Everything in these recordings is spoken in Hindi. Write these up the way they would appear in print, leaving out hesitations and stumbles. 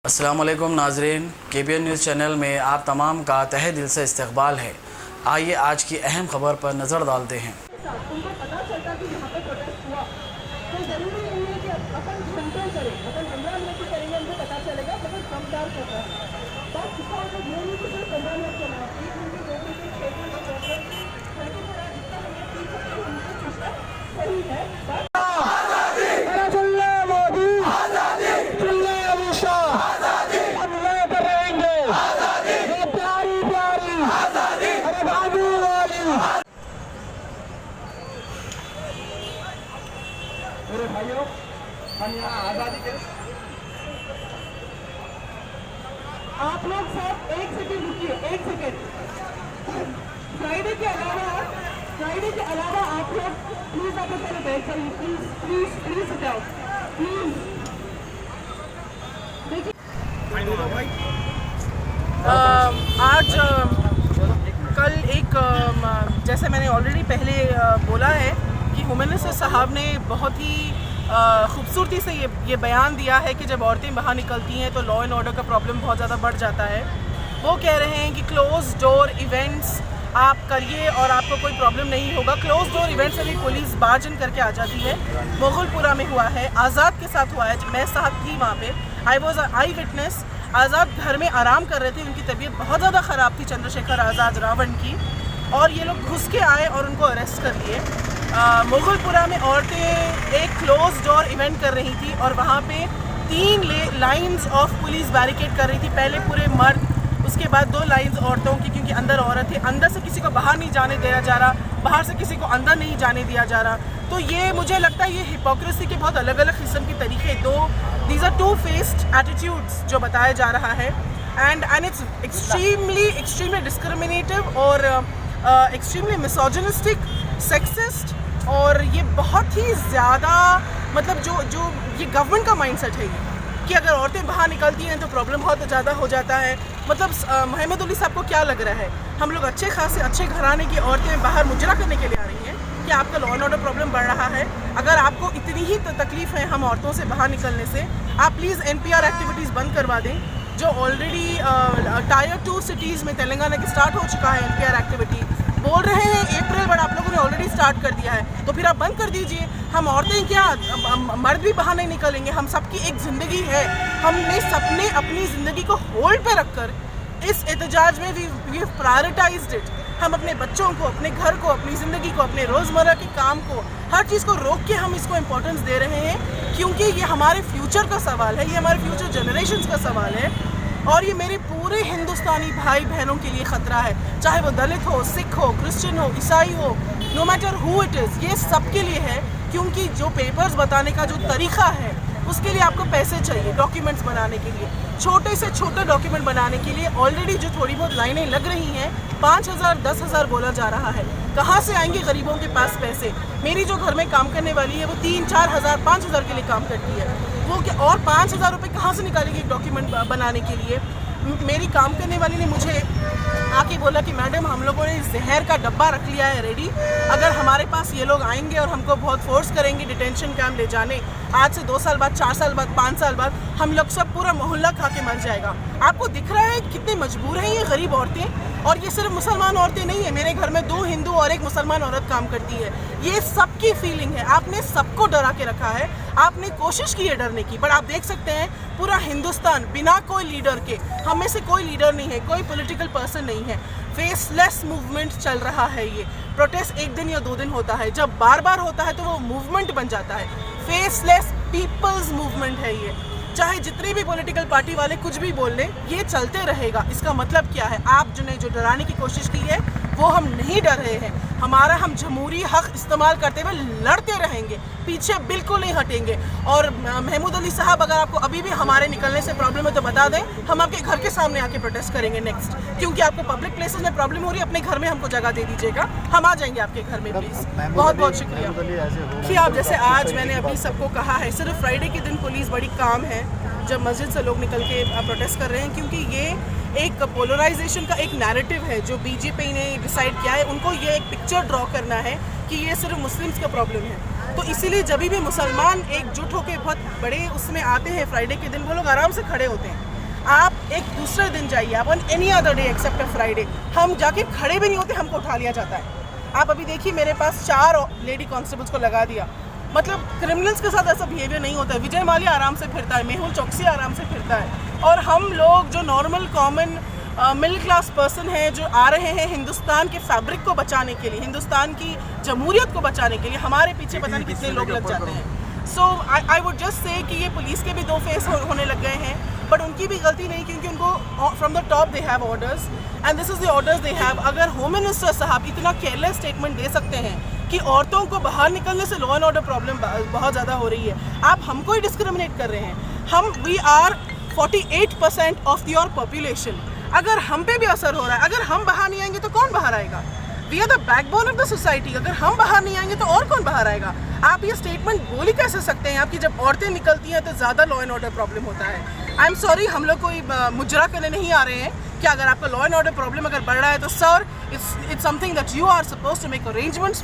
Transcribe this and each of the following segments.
अस्सलामुअलैकुम नाज़रीन, KBN न्यूज़ चैनल में आप तमाम का तहे दिल से इस्तकबाल है। आइए आज की अहम खबर पर नज़र डालते हैं। उनको पता चलता कि यहाँ पे प्रोटेस्ट हुआ, तो ज़रूरी नहीं है कि अपन घंटों करें, अपन 15 मिनट ही करेंगे, हमको पता चलेगा मतलब कमदार कर रहा है। बात कितना मतलब ये नहीं कि सिर्फ 15 मिनट चला, 1 घंटे 2 घंटे 6 घंटे 10 घंटे घंटे चला, जितना हमने सीख सकते हैं उनके सिस्टम सही है। बस मेरे भाइयों, हम यहाँ आज़ादी के आप लोग सब 1 सेकेंड रुकिए, 1 सेकेंड। फ्राइडे के अलावा आप लोग प्लीज आप पहले बैठ जाइए, please please please sit down please. आज कल एक जैसे मैंने ऑलरेडी पहले बोला है कि होम मिनिस्टर साहब ने बहुत ही खूबसूरती से ये बयान दिया है कि जब औरतें बाहर निकलती हैं तो लॉ एंड ऑर्डर का प्रॉब्लम बहुत ज़्यादा बढ़ जाता है। वो कह रहे हैं कि क्लोज डोर इवेंट्स आप करिए और आपको कोई प्रॉब्लम नहीं होगा। क्लोज डोर इवेंट्स में भी पुलिस बार्जन करके आ जाती है। मुगलपुरा में हुआ है, आज़ाद के साथ हुआ है, मैं साथ थी वहाँ पे, आई वॉज आई विटनेस। आज़ाद घर में आराम कर रहे थे, उनकी तबीयत बहुत ज़्यादा ख़राब थी, चंद्रशेखर आज़ाद रावण की, और ये लोग घुस के आए और उनको अरेस्ट कर लिए। मुगलपुरा में औरतें एक क्लोज डोर इवेंट कर रही थी और वहाँ पे 3 लाइंस ऑफ पुलिस बैरिकेड कर रही थी। पहले पूरे मर्द, उसके बाद 2 लाइंस औरतों की, क्योंकि अंदर औरत है, अंदर से किसी को बाहर नहीं जाने दिया जा रहा, बाहर से किसी को अंदर नहीं जाने दिया जा रहा। तो ये मुझे लगता है ये हिपोक्रेसी के बहुत अलग अलग किस्म के तरीके, these are two faced attitudes जो बताया जा रहा है, एंड इट्स एक्सट्रीमली डिस्क्रिमिनेटिव और एक्सट्रीमली मिसोजिनिस्टिक, सेक्सिस्ट, और ये बहुत ही ज़्यादा मतलब जो ये गवर्नमेंट का माइंडसेट है ये कि अगर औरतें बाहर निकलती हैं तो प्रॉब्लम बहुत ज़्यादा हो जाता है। मतलब मोहम्मद अली साहब को क्या लग रहा है, हम लोग अच्छे खासे अच्छे घराने की औरतें बाहर मुजरा करने के लिए आ रही हैं कि आपका लॉ एंड ऑर्डर प्रॉब्लम बढ़ रहा है? अगर आपको इतनी ही तकलीफ है हम औरतों से बाहर निकलने से, आप प्लीज़ NPR एक्टिविटीज़ बंद करवा दें, जो ऑलरेडी टायर 2 सिटीज़ में तेलंगाना की स्टार्ट हो चुका है NPR एक्टिविटी। बोल रहे हैं अप्रैल, बट आप लोगों ने ऑलरेडी स्टार्ट कर दिया है, तो फिर आप बंद कर दीजिए। हम औरतें क्या, मर्द भी बाहर नहीं निकलेंगे, हम सबकी एक ज़िंदगी है, हमने सबने अपनी ज़िंदगी को होल्ड पे रखकर इस एहतजाज में वी प्रायोरिटाइज्ड इट। हम अपने बच्चों को, अपने घर को, अपनी ज़िंदगी को, अपने रोज़मर्रा के काम को, हर चीज़ को रोक के हम इसको इम्पोर्टेंस दे रहे हैं, क्योंकि ये हमारे फ्यूचर का सवाल है, ये हमारे फ्यूचर जनरेशन्स का सवाल है, और ये मेरे पूरे हिंदुस्तानी भाई बहनों के लिए ख़तरा है, चाहे वो दलित हो, सिख हो, क्रिश्चियन हो, ईसाई हो, no matter who it is, ये सबके लिए है। क्योंकि जो पेपर्स बताने का जो तरीक़ा है उसके लिए आपको पैसे चाहिए, डॉक्यूमेंट्स बनाने के लिए, छोटे से छोटे डॉक्यूमेंट बनाने के लिए ऑलरेडी जो थोड़ी बहुत लाइनें लग रही हैं, 5,000 10,000 बोला जा रहा है। कहाँ से आएंगे गरीबों के पास पैसे? मेरी जो घर में काम करने वाली है वो 3-4 हज़ार 5,000 के लिए काम करती है, वो क्या और 5,000 रुपये कहाँ से निकालेगी एक डॉक्यूमेंट बनाने के लिए? मेरी काम करने वाली ने मुझे आके बोला कि मैडम हम लोगों ने जहर का डब्बा रख लिया है रेडी, अगर हमारे पास ये लोग आएंगे और हमको बहुत फोर्स करेंगे डिटेंशन कैंप ले जाने, आज से 2 साल बाद, 4 साल बाद, 5 साल बाद हम लोग सब पूरा मोहल्ला खा के मर जाएगा। आपको दिख रहा है कितने मजबूर हैं ये गरीब औरतें? और ये सिर्फ मुसलमान औरतें नहीं है, मेरे घर में 2 हिंदू और 1 मुसलमान औरत काम करती है। ये सबकी फीलिंग है, आपने सबको डरा के रखा है, आपने कोशिश की है डरने की, बट आप देख सकते हैं पूरा हिंदुस्तान बिना कोई लीडर के, हम में से कोई लीडर नहीं है, कोई पॉलिटिकल पर्सन नहीं है, फेसलेस मूवमेंट चल रहा है। ये प्रोटेस्ट 1 दिन या 2 दिन होता है, जब बार बार होता है तो वो मूवमेंट बन जाता है। फेसलेस पीपल्स मूवमेंट है ये, चाहे जितनी भी पॉलिटिकल पार्टी वाले कुछ भी बोल लें, ये चलते रहेगा। इसका मतलब क्या है? आप जो डराने की कोशिश की है वो हम नहीं डर रहे हैं, हम जमहूरी हक इस्तेमाल करते हुए लड़ते रहेंगे, पीछे बिल्कुल नहीं हटेंगे। और महमूद अली साहब, अगर आपको अभी भी हमारे निकलने से प्रॉब्लम है तो बता दें, हम आपके घर के सामने आके प्रोटेस्ट करेंगे नेक्स्ट, क्योंकि आपको पब्लिक प्लेसेस में प्रॉब्लम हो रही है, अपने घर में हमको जगह दे दीजिएगा, हम आ जाएंगे आपके घर में, प्लीज़। बहुत बहुत शुक्रिया कि आप जैसे आज मैंने अभी सबको कहा है, सिर्फ फ्राइडे के दिन पुलिस बड़ी काम है जब मस्जिद से लोग निकल के प्रोटेस्ट कर रहे हैं, क्योंकि ये एक पोलराइजेशन का एक नैरेटिव है जो बीजेपी ने डिसाइड किया है। उनको ये एक पिक्चर ड्रॉ करना है कि ये सिर्फ मुस्लिम्स का प्रॉब्लम है, तो इसीलिए जब भी मुसलमान एकजुट होकर बहुत बड़े उसमें आते हैं फ्राइडे के दिन, वो लोग आराम से खड़े होते हैं। आप एक दूसरे दिन जाइए, आप on any other day except a Friday, हम जाके खड़े भी नहीं होते, हमको उठा लिया जाता है। आप अभी देखिए मेरे पास 4 लेडी कांस्टेबल्स को लगा दिया। मतलब क्रिमिनल्स के साथ ऐसा बिहेवियर नहीं होता है। विजय माल्या आराम से फिरता है, मेहुल चौकसी आराम से फिरता है, और हम लोग जो normal common middle class person हैं जो आ रहे हैं हिंदुस्तान के फैब्रिक को बचाने के लिए, हिंदुस्तान की जमहूरियत को बचाने के लिए, हमारे पीछे पता नहीं कितने लोग लग जाते हैं। सो आई वुड जस्ट से कि ये पुलिस के भी 2 फेस होने लग गए हैं, बट उनकी भी गलती नहीं, क्योंकि उनको from the top they have orders and this is the orders they have. अगर होम मिनिस्टर साहब इतना केयरलेस स्टेटमेंट दे सकते हैं कि औरतों को बाहर निकलने से लॉ एंड ऑर्डर प्रॉब्लम बहुत ज़्यादा हो रही है, आप हमको ही डिस्क्रिमिनेट कर रहे हैं। हम we are 48% of your population. अगर हम पे भी असर हो रहा है, अगर हम बाहर नहीं आएंगे तो कौन बाहर आएगा? We are the backbone of the society. अगर हम बाहर नहीं आएंगे तो और कौन बाहर आएगा? आप ये स्टेटमेंट बोल ही कैसे सकते हैं आपकी जब औरतें निकलती हैं तो ज़्यादा लॉ एंड ऑर्डर प्रॉब्लम होता है? आई एम सॉरी, हम लोग कोई मुजरा करने नहीं आ रहे हैं कि अगर आपका लॉ एंड ऑर्डर प्रॉब्लम अगर बढ़ रहा है तो sir it's something that you are suppose to make arrangements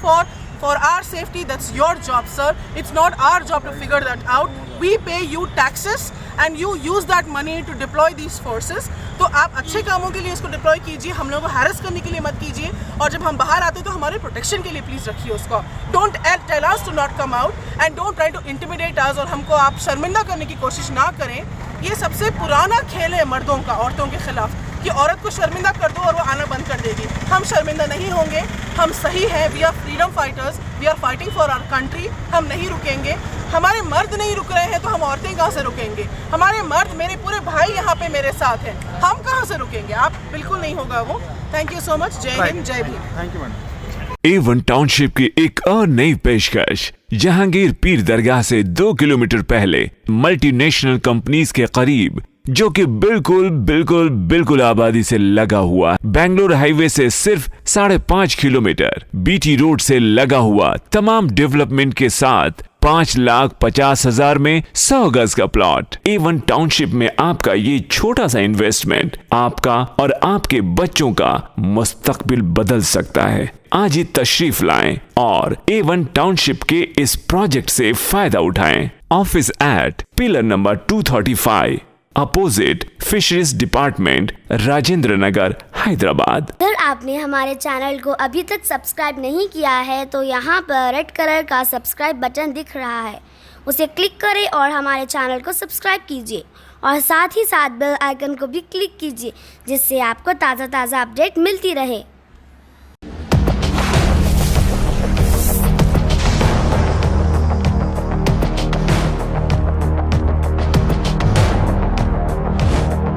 for our safety. That's your job, sir. It's not our job to figure that out. We pay you taxes and you use that money to deploy these forces. तो आप अच्छे कामों के लिए इसको डिप्लॉय कीजिए, हम लोगों को हैरेस करने के लिए मत कीजिए, और जब हम बाहर आते हैं तो हमारे प्रोटेक्शन के लिए प्लीज़ रखिए उसको। Don't tell us to not come out and don't try to intimidate us, और हमको आप शर्मिंदा करने की कोशिश ना करें। ये सबसे पुराना खेल है मर्दों का औरतों के खिलाफ कि औरत को शर्मिंदा कर दो और वो आना बंद कर देगी। हम शर्मिंदा नहीं होंगे, हम सही हैं। We are freedom fighters, we are fighting for our country. हम नहीं रुकेंगे। हमारे मर्द नहीं रुक रहे हैं तो हम औरतें कहाँ से रुकेंगे? हमारे मर्द, मेरे पूरे भाई यहाँ पे मेरे साथ हैं, हम कहाँ से रुकेंगे? आप बिल्कुल नहीं होगा वो। Thank you so much. जय हिंद, जय Bhim. Thank you madam. A1 township की एक और नई पेशकश। जहांगीर पीर दरगाह से 2 किलोमीटर पहले मल्टीनेशनल कंपनीज के करीब, जो कि बिल्कुल आबादी से लगा हुआ, बेंगलोर हाईवे से सिर्फ 5.5 किलोमीटर, बीटी रोड से लगा हुआ, तमाम डेवलपमेंट के साथ 5,50,000 में 100 गज का प्लॉट। A1 टाउनशिप में आपका ये छोटा सा इन्वेस्टमेंट आपका और आपके बच्चों का मुस्तकबिल बदल सकता है। आज ही तशरीफ लाएं और A1 टाउनशिप के इस प्रोजेक्ट से फायदा उठाएं। Office at pillar number 235 opposite fisheries department, Rajendra Nagar, Hyderabad. अगर आपने हमारे चैनल को अभी तक सब्सक्राइब नहीं किया है तो यहाँ पर रेड कलर का सब्सक्राइब बटन दिख रहा है, उसे क्लिक करें और हमारे चैनल को सब्सक्राइब कीजिए, और साथ ही साथ बेल आइकन को भी क्लिक कीजिए, जिससे आपको ताज़ा अपडेट मिलती रहे।